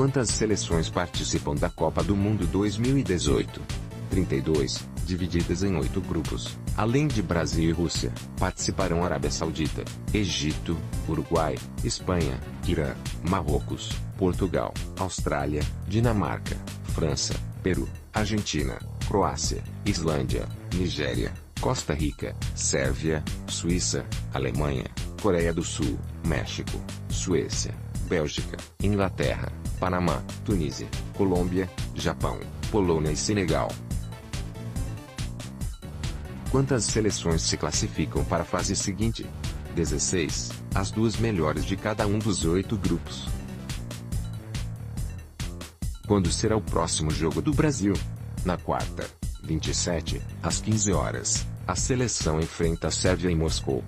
Quantas seleções participam da Copa do Mundo 2018? 32, divididas em 8 grupos. Além de Brasil e Rússia, participarão Arábia Saudita, Egito, Uruguai, Espanha, Irã, Marrocos, Portugal, Austrália, Dinamarca, França, Peru, Argentina, Croácia, Islândia, Nigéria, Costa Rica, Sérvia, Suíça, Alemanha, Coreia do Sul, México, Suécia, Bélgica, Inglaterra, Panamá, Tunísia, Colômbia, Japão, Polônia e Senegal. Quantas seleções se classificam para a fase seguinte? 16, as 2 melhores de cada um dos 8 grupos. Quando será o próximo jogo do Brasil? Na quarta, 27, às 15 horas, a seleção enfrenta a Sérvia em Moscou.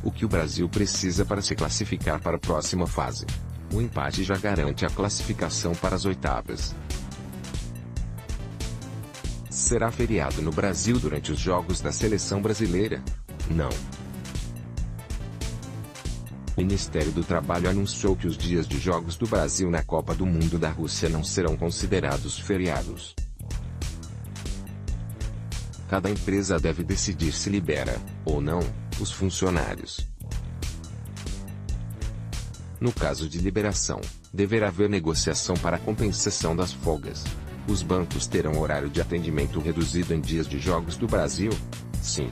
O que o Brasil precisa para se classificar para a próxima fase? O empate já garante a classificação para as oitavas. Será feriado no Brasil durante os jogos da seleção brasileira? Não. O Ministério do Trabalho anunciou que os dias de jogos do Brasil na Copa do Mundo da Rússia não serão considerados feriados. Cada empresa deve decidir se libera, ou não, os funcionários. No caso de liberação, deverá haver negociação para a compensação das folgas. Os bancos terão horário de atendimento reduzido em dias de jogos do Brasil? Sim.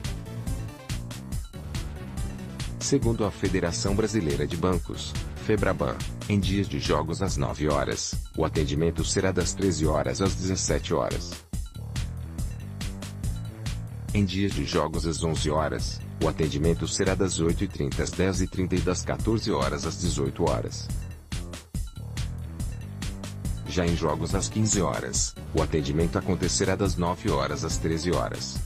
Segundo a Federação Brasileira de Bancos, Febraban, em dias de jogos às 9 horas, o atendimento será das 13 horas às 17 horas. Em dias de jogos às 11 horas, o atendimento será das 8h30 às 10h30 e das 14 horas às 18 horas. Já em jogos às 15 horas, o atendimento acontecerá das 9 horas às 13 horas.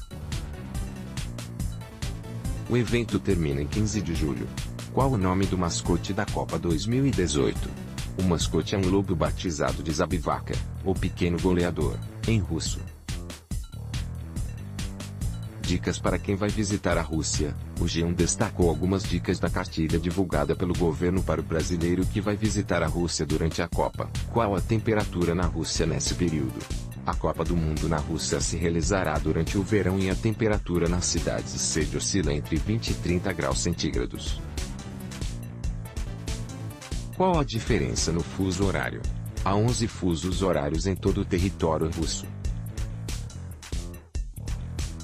O evento termina em 15 de julho. Qual o nome do mascote da Copa 2018? O mascote é um lobo batizado de Zabivaka, ou pequeno goleador, em russo. Dicas para quem vai visitar a Rússia. O G1 destacou algumas dicas da cartilha divulgada pelo governo para o brasileiro que vai visitar a Rússia durante a Copa. Qual a temperatura na Rússia nesse período? A Copa do Mundo na Rússia se realizará durante o verão e a temperatura nas cidades de sede oscila entre 20 e 30 graus centígrados. Qual a diferença no fuso horário? Há 11 fusos horários em todo o território russo.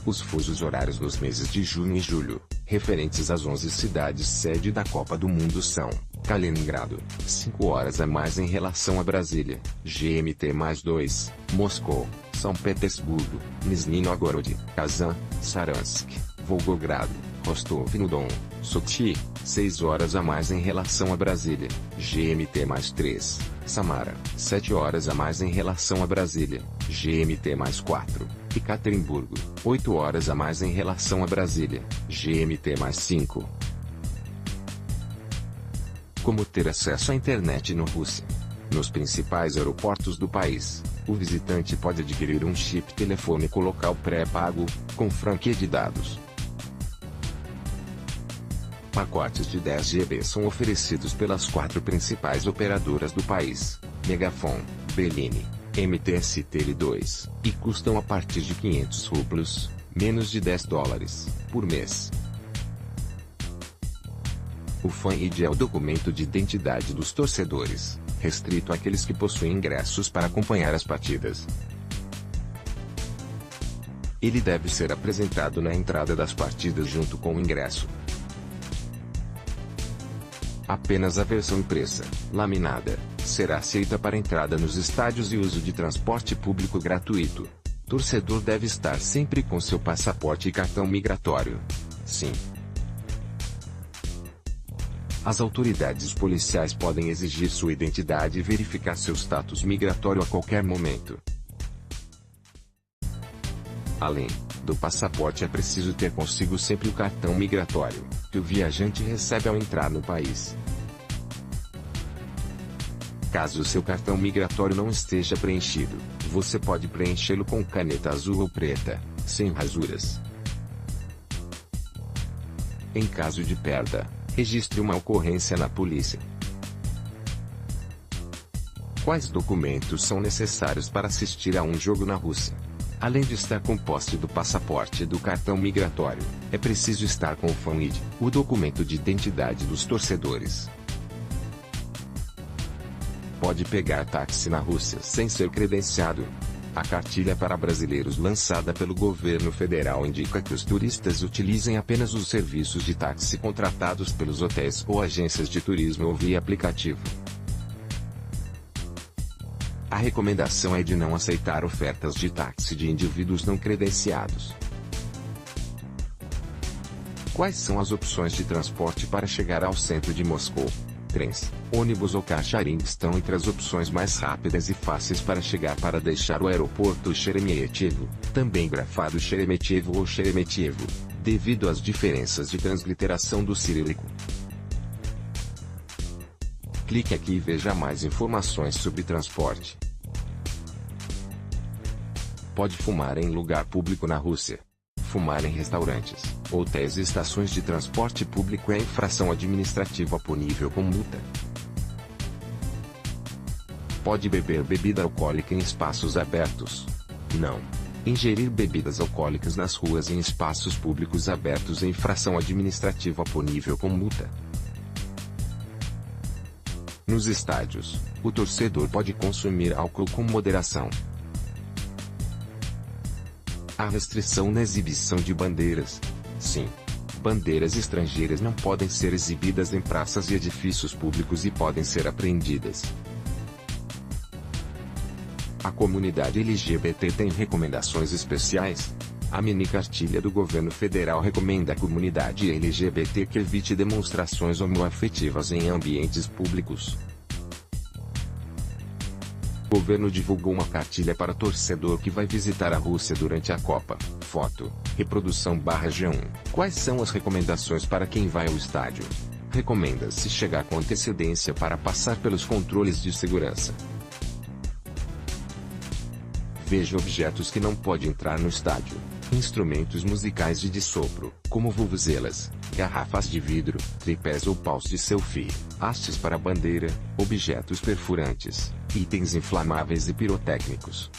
Os fusos horários nos meses de junho e julho, referentes às 11 cidades sede da Copa do Mundo são: Kaliningrado, 5 horas a mais em relação a Brasília, GMT+2, Moscou, São Petersburgo, Nizhny Novgorod, Kazan, Saransk, Volgogrado, Rostov-no-Don, Sochi, 6 horas a mais em relação a Brasília, GMT+3, Samara, 7 horas a mais em relação a Brasília, GMT+4, Ekaterimburgo, 8 horas a mais em relação a Brasília, GMT+5. Como ter acesso à internet na Rússia? Nos principais aeroportos do país, o visitante pode adquirir um chip telefônico local pré-pago, com franquia de dados. Pacotes de 10 GB são oferecidos pelas 4 principais operadoras do país, Megafon, Beeline, MTS-Tele2, e custam a partir de 500 rublos, menos de $10, por mês. O Fan-ID é o documento de identidade dos torcedores, restrito àqueles que possuem ingressos para acompanhar as partidas. Ele deve ser apresentado na entrada das partidas junto com o ingresso. Apenas a versão impressa, laminada, será aceita para entrada nos estádios e uso de transporte público gratuito. Torcedor deve estar sempre com seu passaporte e cartão migratório. Sim. As autoridades policiais podem exigir sua identidade e verificar seu status migratório a qualquer momento. Além do passaporte, é preciso ter consigo sempre o cartão migratório, que o viajante recebe ao entrar no país. Caso seu cartão migratório não esteja preenchido, você pode preenchê-lo com caneta azul ou preta, sem rasuras. Em caso de perda, registre uma ocorrência na polícia. Quais documentos são necessários para assistir a um jogo na Rússia? Além de estar com posse do passaporte e do cartão migratório, é preciso estar com o FAN-ID, o documento de identidade dos torcedores. Pode pegar táxi na Rússia sem ser credenciado. A cartilha para brasileiros lançada pelo governo federal indica que os turistas utilizem apenas os serviços de táxi contratados pelos hotéis ou agências de turismo ou via aplicativo. A recomendação é de não aceitar ofertas de táxi de indivíduos não credenciados. Quais são as opções de transporte para chegar ao centro de Moscou? Trens, ônibus ou caixarim estão entre as opções mais rápidas e fáceis para chegar para deixar o aeroporto Sheremetyevo, também grafado Sheremetyevo ou Sheremetyevo, devido às diferenças de transliteração do cirílico. Clique aqui e veja mais informações sobre transporte. Pode fumar em lugar público na Rússia. Fumar em restaurantes, hotéis e estações de transporte público é infração administrativa punível com multa. Pode beber bebida alcoólica em espaços abertos. Não. Ingerir bebidas alcoólicas nas ruas e em espaços públicos abertos é infração administrativa punível com multa. Nos estádios, o torcedor pode consumir álcool com moderação. Há restrição na exibição de bandeiras. Sim. Bandeiras estrangeiras não podem ser exibidas em praças e edifícios públicos e podem ser apreendidas. A comunidade LGBT tem recomendações especiais. A mini cartilha do governo federal recomenda à comunidade LGBT que evite demonstrações homoafetivas em ambientes públicos. O governo divulgou uma cartilha para torcedor que vai visitar a Rússia durante a Copa. Foto, reprodução/G1. Quais são as recomendações para quem vai ao estádio? Recomenda-se chegar com antecedência para passar pelos controles de segurança. Veja objetos que não pode entrar no estádio. Instrumentos musicais de sopro, como vuvuzelas, garrafas de vidro, tripés ou paus de selfie, hastes para bandeira, objetos perfurantes, itens inflamáveis e pirotécnicos.